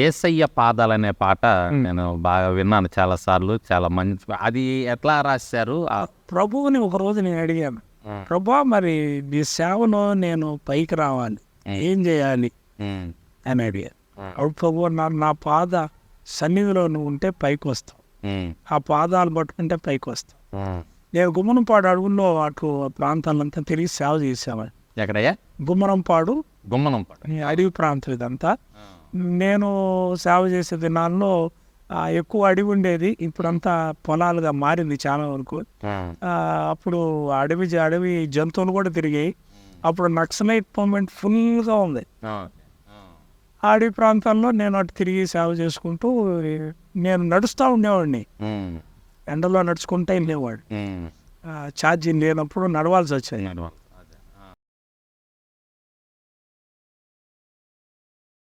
ఏసయ్య పాదాలనే పాట నేను బాగా విన్నాను చాలా సార్లు. చాలా మంచి అది ఎట్లా రాశారు? ప్రభువుని ఒక రోజు నేను అడిగాను, ప్రభా మరి నీ సేవలో నేను పైకి రావాలి, ఏం చేయాలి అని అడిగాను. అప్పుడు ప్రభు అన్నారు, నా పాద సన్నిధిలో నువ్వు ఉంటే పైకి వస్తావు, ఆ పాదాలు పట్టుకుంటే పైకి వస్తావు. నేను గుమ్మనంపాడు అడవుల్లో అటు ప్రాంతాలంతా తిరిగి సేవ చేసేవాడిని. ఎక్కడయ్యా? గుమ్మనంపాడు గుమ్మనంపాడు అడవి ప్రాంతం ఇదంతా. నేను సేవ చేసే దినాల్లో ఎక్కువ అడవి ఉండేది, ఇప్పుడంతా పొలాలుగా మారింది చాలా వరకు. అప్పుడు అడవి జంతువులు కూడా తిరిగాయి. అప్పుడు నక్సలైట్ మూమెంట్ ఫుల్గా ఉంది. ఆ అడవి ప్రాంతాల్లో నేను అటు తిరిగి సేవ చేసుకుంటూ నేను నడుస్తూ ఉండేవాడిని, ఎండలో నడుచుకుంటూ వెళ్ళేవాడు. ఛార్జీ లేనప్పుడు నడవాల్సి వచ్చేది.